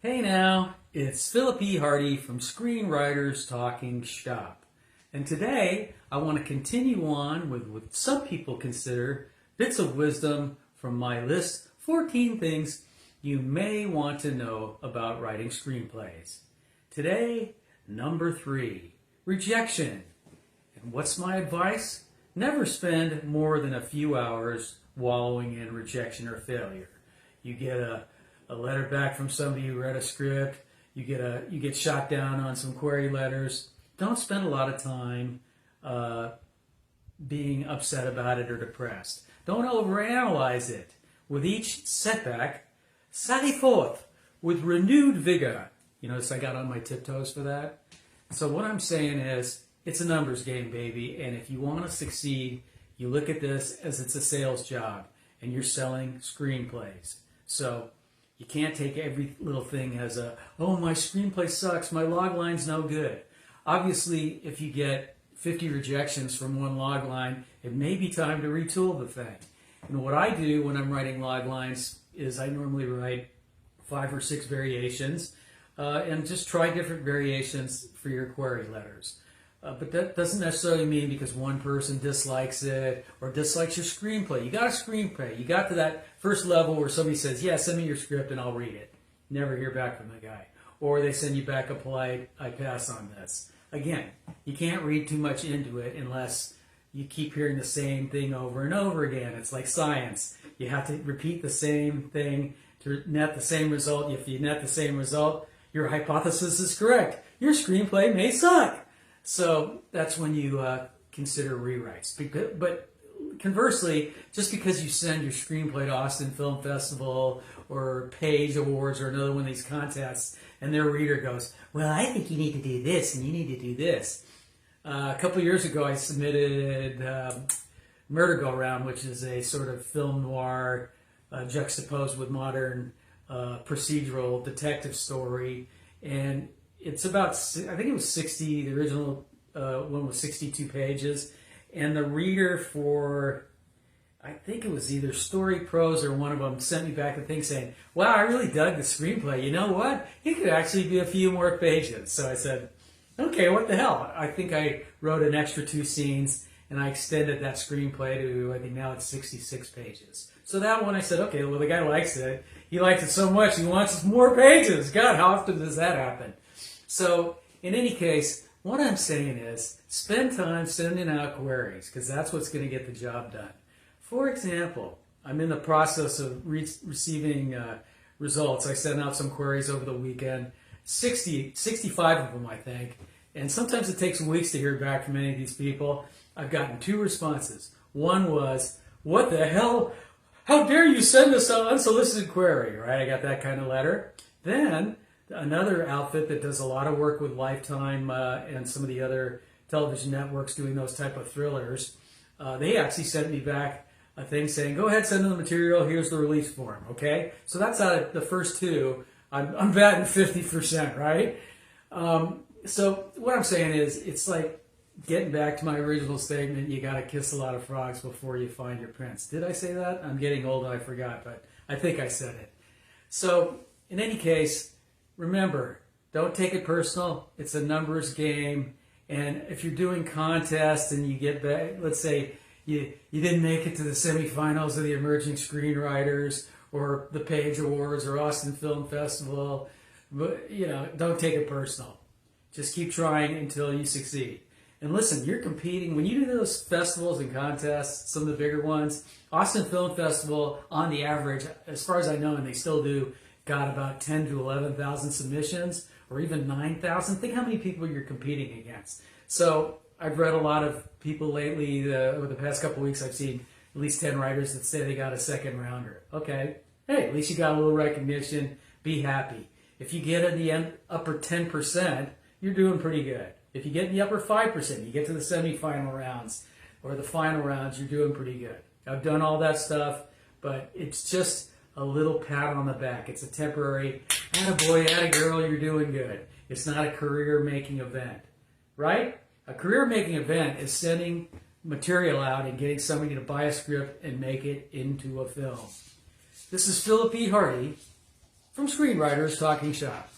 Hey now, it's Phillip E from Screenwriters Talking Shop. And today I want to continue on with what some people consider bits of wisdom from my list 14 things you may want to know about writing screenplays. Today, number 3, rejection. And what's my advice? Never spend more than a few hours wallowing in rejection or failure. You get a letter back from somebody who read a script, you get shot down on some query letters. Don't spend a lot of time being upset about it or depressed. Don't overanalyze it. With each setback, sally forth with renewed vigor. You notice I got on my tiptoes for that? So what I'm saying is, it's a numbers game, baby, and if you want to succeed, you look at this as it's a sales job, and you're selling screenplays. So you can't take every little thing as oh, my screenplay sucks, my log line's no good. Obviously, if you get 50 rejections from one log line, it may be time to retool the thing. And what I do when I'm writing log lines is I normally write 5 or 6 variations and just try different variations for your query letters. But that doesn't necessarily mean because one person dislikes it or dislikes your screenplay. You got a screenplay. You got to that first level where somebody says, yeah, send me your script and I'll read it. Never hear back from the guy. Or they send you back a polite, I pass on this. Again, you can't read too much into it unless you keep hearing the same thing over and over again. It's like science. You have to repeat the same thing to net the same result. If you net the same result, your hypothesis is correct. Your screenplay may suck. So that's when you consider rewrites. But conversely, just because you send your screenplay to Austin Film Festival or Page Awards or another one of these contests, and their reader goes, well, I think you need to do this and you need to do this. A couple years ago, I submitted Murder Go Round, which is a sort of film noir juxtaposed with modern procedural detective story. And it's about, I think it was 60, the original one was 62 pages. And the reader for, I think it was either Story Pros or one of them, sent me back a thing saying, wow, I really dug the screenplay. You know what? It could actually be a few more pages. So I said, okay, what the hell? I think I wrote an extra 2 scenes and I extended that screenplay to, I think now it's 66 pages. So that one I said, okay, well, the guy likes it. He liked it so much, he wants more pages. God, how often does that happen? So, in any case, what I'm saying is, spend time sending out queries, because that's what's going to get the job done. For example, I'm in the process of receiving results. I sent out some queries over the weekend, 65 of them, I think, and sometimes it takes weeks to hear back from any of these people. I've gotten 2 responses. One was, what the hell? How dare you send us an unsolicited query, right? I got that kind of letter. Then, another outfit that does a lot of work with Lifetime and some of the other television networks doing those type of thrillers, they actually sent me back a thing saying, go ahead, send them the material, here's the release form, okay? So that's out of the first 2. I'm batting 50%, right? So what I'm saying is, it's like getting back to my original statement, you got to kiss a lot of frogs before you find your prince. Did I say that? I'm getting old and I forgot, but I think I said it. So in any case, remember, don't take it personal. It's a numbers game. And if you're doing contests and you get back, let's say you didn't make it to the semifinals of the Emerging Screenwriters or the Page Awards or Austin Film Festival, but don't take it personal. Just keep trying until you succeed. And listen, you're competing. When you do those festivals and contests, some of the bigger ones, Austin Film Festival, on the average, as far as I know, and they still do, got about 10 to 11,000 submissions, or even 9,000. Think how many people you're competing against. So I've read a lot of people lately, over the past couple of weeks, I've seen at least 10 writers that say they got a second rounder. Okay, hey, at least you got a little recognition. Be happy. If you get in the upper 10%, you're doing pretty good. If you get in the upper 5%, you get to the semifinal rounds or the final rounds, you're doing pretty good. I've done all that stuff, but it's just a little pat on the back. It's a temporary, attaboy, attagirl, you're doing good. It's not a career-making event, right? A career-making event is sending material out and getting somebody to buy a script and make it into a film. This is Phillip E. from Screenwriters Talking Shop.